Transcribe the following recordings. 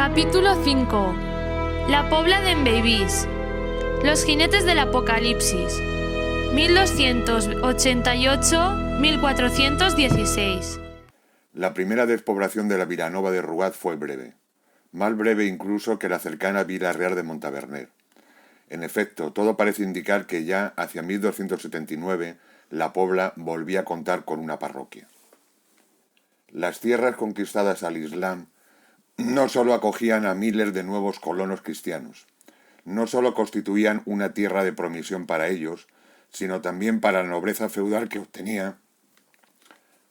Capítulo 5. La Pobla de Beibís. Los jinetes del Apocalipsis. 1288-1416. La primera despoblación de la Vilanova de Rugat fue breve, más breve incluso que la cercana Vila Real de Montaverner. En efecto, todo parece indicar que ya hacia 1279 la Pobla volvía a contar con una parroquia. Las tierras conquistadas al Islam no solo acogían a miles de nuevos colonos cristianos, no solo constituían una tierra de promisión para ellos, sino también para la nobleza feudal que obtenía,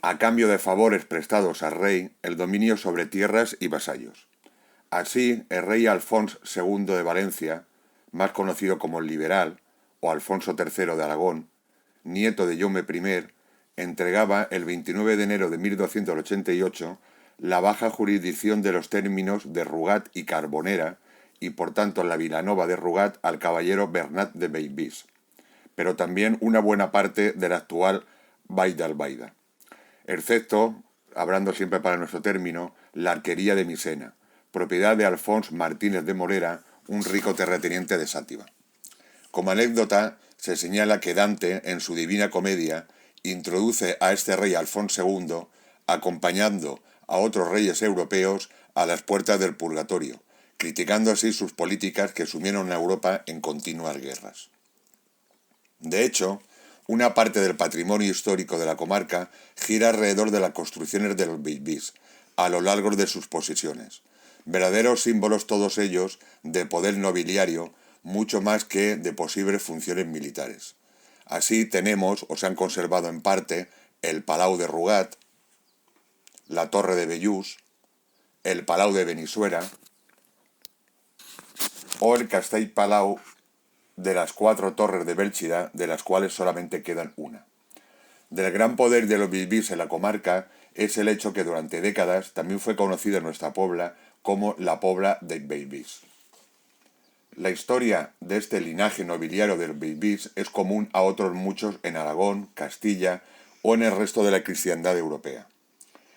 a cambio de favores prestados al rey, el dominio sobre tierras y vasallos. Así, el rey Alfonso II de Valencia, más conocido como el Liberal, o Alfonso III de Aragón, nieto de Jaume I, entregaba el 29 de enero de 1288 la baja jurisdicción de los términos de Rugat y Carbonera, y por tanto la Vilanova de Rugat al caballero Bernat de Beibís, pero también una buena parte de la actual Vall d'Albaida, excepto, hablando siempre para nuestro término, la Arquería de Misena, propiedad de Alfons Martínez de Morera, un rico terrateniente de Sátiva. Como anécdota, se señala que Dante, en su Divina Comedia, introduce a este rey Alfonso II, acompañando a otros reyes europeos a las puertas del purgatorio, criticando así sus políticas que sumieron a Europa en continuas guerras. De hecho, una parte del patrimonio histórico de la comarca gira alrededor de las construcciones de los Beibís, a lo largo de sus posesiones, verdaderos símbolos todos ellos de poder nobiliario, mucho más que de posibles funciones militares. Así tenemos, o se han conservado en parte, el Palau de Rugat, la Torre de Bellús, el Palau de Benissuera o el Castell Palau de las 4 torres de Bélchida, de las cuales solamente quedan una. Del gran poder de los Beibís en la comarca es el hecho que durante décadas también fue conocida en nuestra Pobla como la Pobla de Beibís. La historia de este linaje nobiliario del Beibís es común a otros muchos en Aragón, Castilla o en el resto de la cristiandad europea.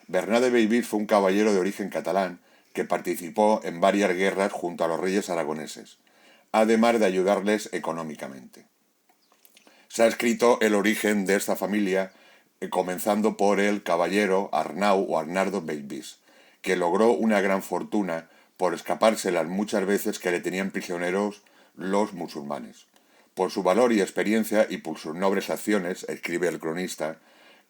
Bernat de Beibís fue un caballero de origen catalán que participó en varias guerras junto a los reyes aragoneses, además de ayudarles económicamente. Se ha escrito el origen de esta familia comenzando por el caballero Arnau o Arnardo Beibís, que logró una gran fortuna por escapárselas muchas veces que le tenían prisioneros los musulmanes. Por su valor y experiencia y por sus nobles acciones, escribe el cronista,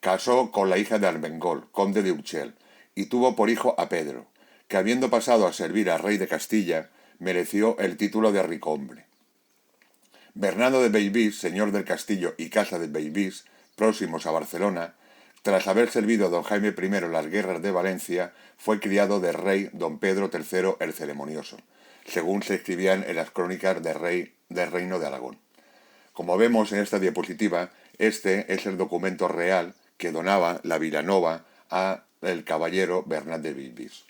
casó con la hija de Armengol, conde de Urgell, y tuvo por hijo a Pedro, que habiendo pasado a servir al rey de Castilla, mereció el título de ricombre. Bernardo de Beibís, señor del castillo y casa de Beibís, próximos a Barcelona, tras haber servido a don Jaime I en las guerras de Valencia, fue criado del rey don Pedro III el Ceremonioso, según se escribían en las crónicas del reino de Aragón. Como vemos en esta diapositiva, este es el documento real que donaba la Vilanova a el caballero Bernat de Beibís.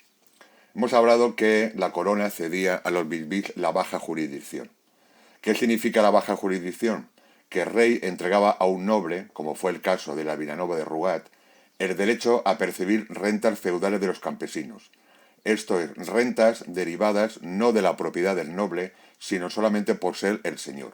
Hemos hablado que la corona cedía a los Beibís la baja jurisdicción. ¿Qué significa la baja jurisdicción? Que el rey entregaba a un noble, como fue el caso de la Vilanova de Rugat, el derecho a percibir rentas feudales de los campesinos. Esto es, rentas derivadas no de la propiedad del noble, sino solamente por ser el señor.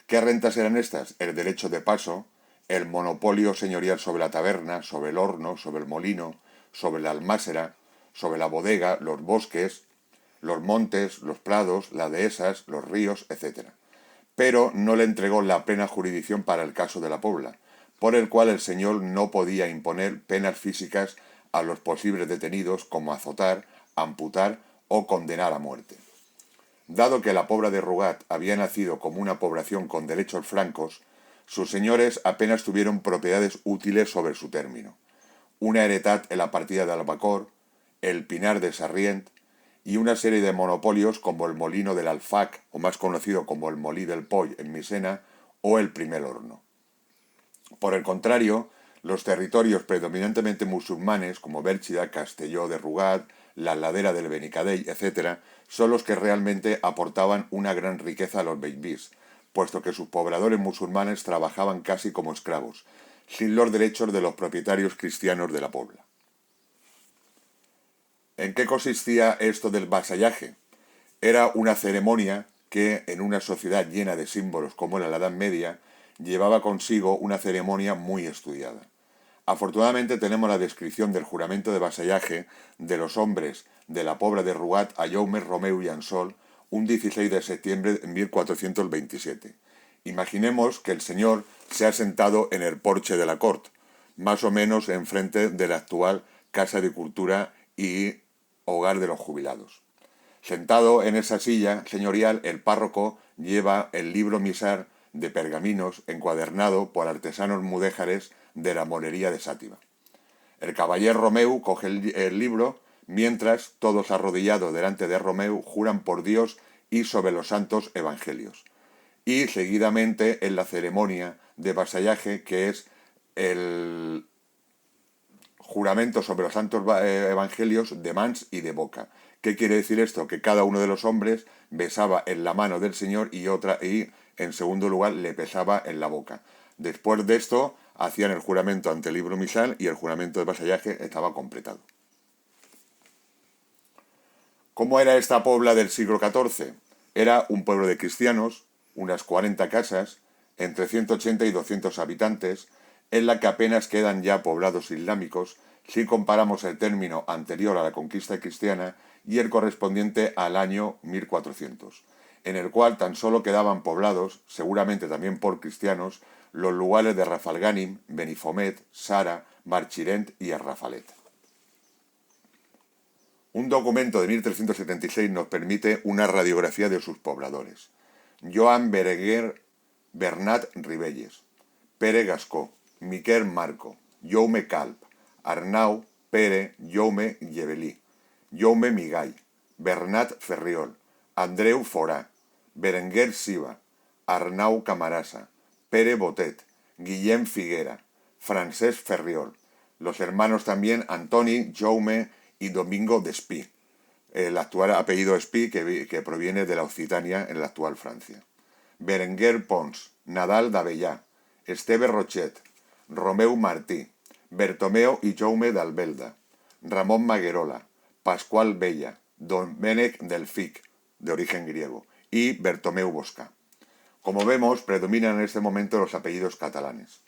¿Qué rentas eran estas? El derecho de paso, el monopolio señorial sobre la taberna, sobre el horno, sobre el molino, sobre la almásera, sobre la bodega, los bosques, los montes, los prados, las dehesas, los ríos, etc. Pero no le entregó la plena jurisdicción para el caso de la Pobla, por el cual el señor no podía imponer penas físicas a los posibles detenidos como azotar, amputar o condenar a muerte. Dado que la Pobla de Rugat había nacido como una población con derechos francos, sus señores apenas tuvieron propiedades útiles sobre su término. Una heretat en la partida de Albacor, el Pinar de Sarrient y una serie de monopolios como el molino del Alfac, o más conocido como el Molí del Poll en Misena, o el Primer Horno. Por el contrario, los territorios predominantemente musulmanes, como Bélchida, Castelló de Rugat, la ladera del Benicadell, etc., son los que realmente aportaban una gran riqueza a los Beibís, puesto que sus pobladores musulmanes trabajaban casi como esclavos, sin los derechos de los propietarios cristianos de la Pobla. ¿En qué consistía esto del vasallaje? Era una ceremonia que en una sociedad llena de símbolos como era la Edad Media, llevaba consigo una ceremonia muy estudiada. Afortunadamente tenemos la descripción del juramento de vasallaje de los hombres de la Pobla de Rugat a Jaume Romeu i Ansol un 16 de septiembre de 1427. Imaginemos que el señor se ha sentado en el porche de la corte, más o menos enfrente de la actual Casa de Cultura y Hogar de los Jubilados. Sentado en esa silla señorial, el párroco lleva el libro misal de pergaminos encuadernado por artesanos mudéjares de la molería de Sátiva. El caballero Romeu coge el libro, mientras todos arrodillados delante de Romeu juran por Dios y sobre los santos evangelios. Y seguidamente en la ceremonia de vasallaje, que es el juramento sobre los santos evangelios de mans y de boca. ¿Qué quiere decir esto? Que cada uno de los hombres besaba en la mano del Señor y en segundo lugar le besaba en la boca. Después de esto hacían el juramento ante el libro misal y el juramento de vasallaje estaba completado. ¿Cómo era esta Pobla del siglo XIV? Era un pueblo de cristianos, unas 40 casas, entre 180 y 200 habitantes, en la que apenas quedan ya poblados islámicos si comparamos el término anterior a la conquista cristiana y el correspondiente al año 1400, en el cual tan solo quedaban poblados, seguramente también por cristianos, los lugares de Rafalganim, Benifomet, Sara, Marchirent y Arrafalet. Un documento de 1376 nos permite una radiografía de sus pobladores. Joan Berenguer Bernat Ribelles, Pere Gascó, Miquel Marco, Jaume Calp, Arnau Pere Jaume Llevelí, Jaume Migall, Bernat Ferriol, Andreu Forà, Berenguer Siva, Arnau Camarasa, Pere Botet, Guillem Figuera, Francesc Ferriol, los hermanos también Antoni, Jaume y Domingo d'Espí, el actual apellido Espí que proviene de la Occitania en la actual Francia. Berenguer Pons, Nadal d'Avellà, Esteve Rochet, Romeu Martí, Bertomeu y Jaume d'Albelda, Ramón Maguerola, Pascual Bella, Domènec Delfic, de origen griego, y Bertomeu Bosca. Como vemos, predominan en este momento los apellidos catalanes.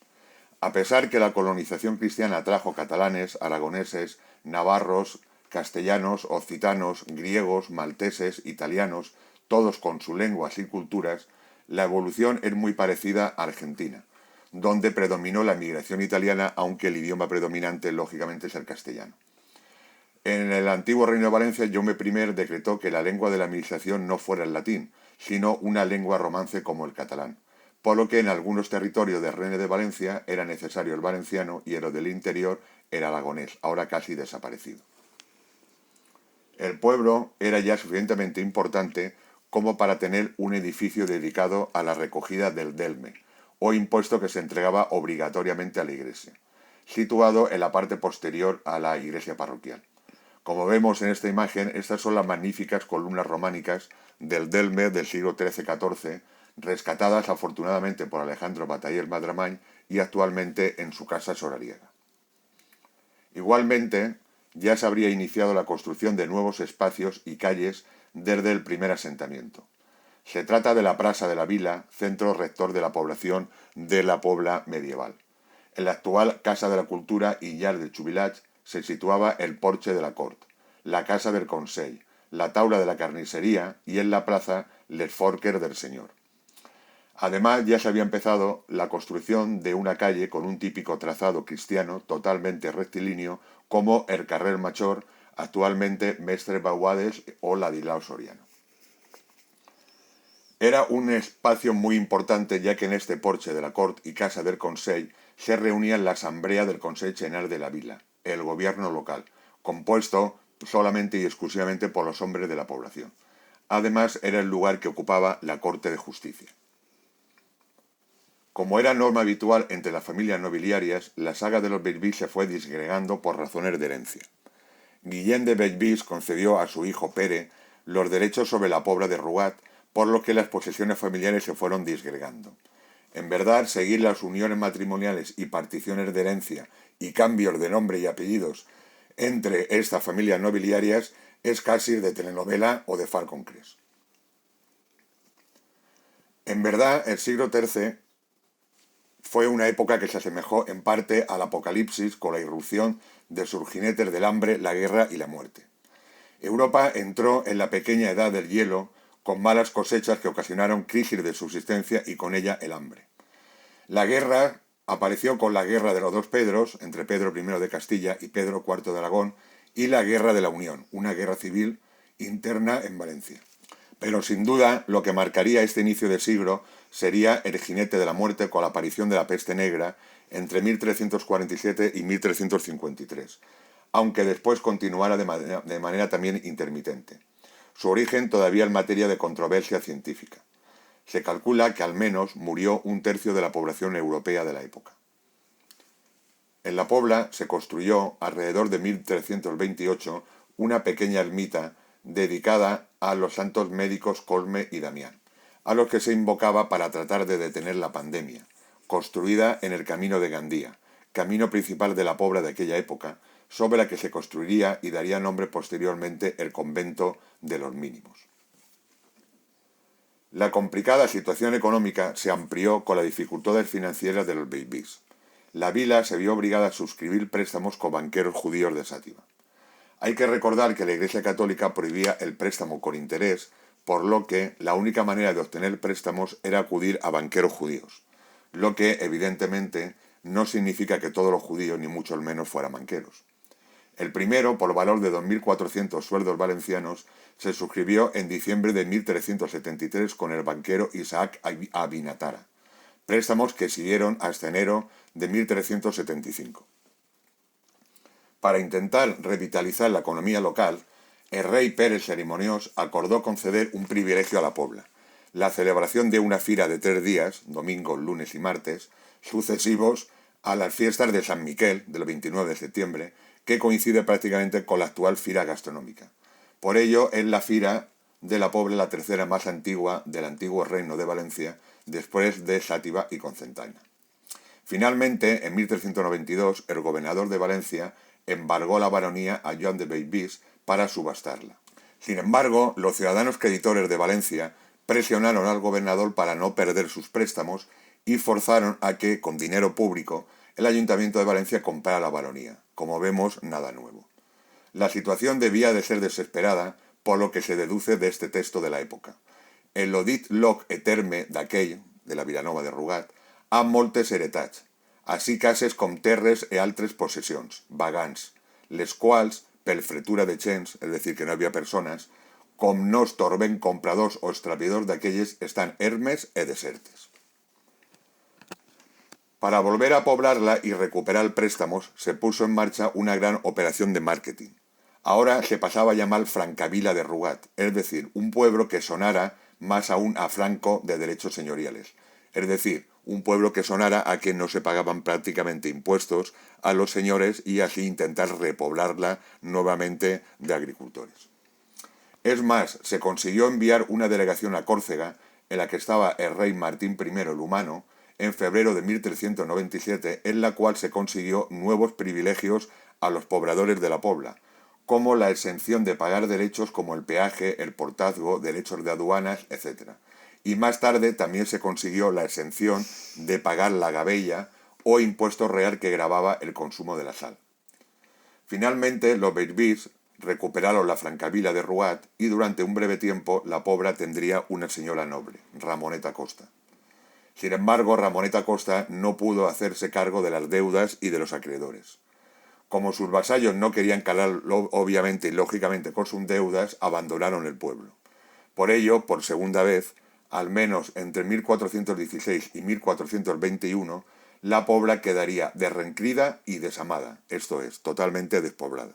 A pesar que la colonización cristiana trajo catalanes, aragoneses, navarros, castellanos, occitanos, griegos, malteses, italianos, todos con sus lenguas y culturas, la evolución es muy parecida a Argentina, donde predominó la migración italiana, aunque el idioma predominante lógicamente es el castellano. En el antiguo Reino de Valencia, Jaume I decretó que la lengua de la administración no fuera el latín, sino una lengua romance como el catalán, por lo que en algunos territorios del Reino de Valencia era necesario el valenciano y en los del interior el aragonés, ahora casi desaparecido. El pueblo era ya suficientemente importante como para tener un edificio dedicado a la recogida del delme, o impuesto que se entregaba obligatoriamente a la iglesia, situado en la parte posterior a la iglesia parroquial. Como vemos en esta imagen, estas son las magníficas columnas románicas del delme del siglo XIII-XIV, rescatadas afortunadamente por Alejandro Bataller Madramany y actualmente en su casa solariega. Igualmente, ya se habría iniciado la construcción de nuevos espacios y calles desde el primer asentamiento. Se trata de la Plaça de la Vila, centro rector de la población de la Pobla medieval. En la actual Casa de la Cultura y Llar dels Jubilats se situaba el Porche de la Cort, la Casa del Consell, la Taula de la Carnissería y en la plaza Les Forques del Señor. Además, ya se había empezado la construcción de una calle con un típico trazado cristiano totalmente rectilíneo como el Carrer Major, actualmente Mestre Bauades o Ladilao Soriano. Era un espacio muy importante, ya que en este Porche de la Cort y Casa del Consell se reunían la Asamblea del Consell General de la Vila, el gobierno local, compuesto solamente y exclusivamente por los hombres de la población. Además, era el lugar que ocupaba la Corte de Justicia. Como era norma habitual entre las familias nobiliarias, la saga de los Bellvis se fue disgregando por razones de herencia. Guillem de Bellvis concedió a su hijo Pere los derechos sobre la Pobla de Rugat, por lo que las posesiones familiares se fueron disgregando. En verdad, seguir las uniones matrimoniales y particiones de herencia y cambios de nombre y apellidos entre estas familias nobiliarias es casi de telenovela o de Falcon Crest. En verdad, el siglo XIII fue una época que se asemejó en parte al apocalipsis con la irrupción de sus jinetes del hambre, la guerra y la muerte. Europa entró en la pequeña edad del hielo con malas cosechas que ocasionaron crisis de subsistencia y con ella el hambre. La guerra apareció con la Guerra de los dos Pedros, entre Pedro I de Castilla y Pedro IV de Aragón, y la Guerra de la Unión, una guerra civil interna en Valencia. Pero sin duda lo que marcaría este inicio de siglo sería el jinete de la muerte con la aparición de la peste negra entre 1347 y 1353, aunque después continuara de manera también intermitente. Su origen todavía en materia de controversia científica. Se calcula que al menos murió un tercio de la población europea de la época. En La Pobla se construyó, alrededor de 1328, una pequeña ermita dedicada a los santos médicos Cosme y Damián, a los que se invocaba para tratar de detener la pandemia, construida en el Camino de Gandía, camino principal de La Pobla de aquella época, sobre la que se construiría y daría nombre posteriormente el convento de los mínimos. La complicada situación económica se amplió con las dificultades financieras de los berbís. La vila se vio obligada a suscribir préstamos con banqueros judíos de Sátiva. Hay que recordar que la Iglesia Católica prohibía el préstamo con interés, por lo que la única manera de obtener préstamos era acudir a banqueros judíos, lo que evidentemente no significa que todos los judíos ni mucho menos fueran banqueros. El primero, por valor de 2.400 sueldos valencianos, se suscribió en diciembre de 1373 con el banquero Isaac Abinatara, préstamos que siguieron hasta enero de 1375. Para intentar revitalizar la economía local, el rey Pérez Cerimoniós acordó conceder un privilegio a La Pobla, la celebración de una fira de 3 días, domingos, lunes y martes, sucesivos a las fiestas de San Miquel, del 29 de septiembre, que coincide prácticamente con la actual fira gastronómica. Por ello, es la fira de La Pobla la tercera más antigua del antiguo reino de Valencia, después de Sátiva y Cocentaina. Finalmente, en 1392, el gobernador de Valencia embargó la baronía a Joan de Bellvís para subastarla. Sin embargo, los ciudadanos creditores de Valencia presionaron al gobernador para no perder sus préstamos y forzaron a que, con dinero público, el Ayuntamiento de Valencia comprara la baronía. Como vemos, nada nuevo. La situación debía de ser desesperada, por lo que se deduce de este texto de la época. El lo dit loc eterme d'aquell, de la Vilanova de Rugat, ha moltes heretats, així cases com terres e altres possessions, vagants, les quals, per fretura de gens, es decir, que no había personas, com no es torben compradors o extravidors d'aquelles, están ermes e desertes. Para volver a poblarla y recuperar préstamos, se puso en marcha una gran operación de marketing. Ahora se pasaba a llamar Francavila de Rugat, es decir, un pueblo que sonara más aún a franco de derechos señoriales, es decir, un pueblo que sonara a que no se pagaban prácticamente impuestos a los señores y así intentar repoblarla nuevamente de agricultores. Es más, se consiguió enviar una delegación a Córcega, en la que estaba el rey Martín I el Humano, en febrero de 1397, en la cual se consiguió nuevos privilegios a los pobladores de La Pobla, como la exención de pagar derechos como el peaje, el portazgo, derechos de aduanas, etc. Y más tarde también se consiguió la exención de pagar la gabella o impuesto real que gravaba el consumo de la sal. Finalmente, los berbís recuperaron la Francavila de Rugat y durante un breve tiempo La Pobla tendría una señora noble, Ramoneta Costa. Sin embargo, Ramoneta Costa no pudo hacerse cargo de las deudas y de los acreedores. Como sus vasallos no querían cargar obviamente y lógicamente con sus deudas, abandonaron el pueblo. Por ello, por segunda vez, al menos entre 1416 y 1421, La Pobla quedaría derrencrida y desamada, esto es, totalmente despoblada.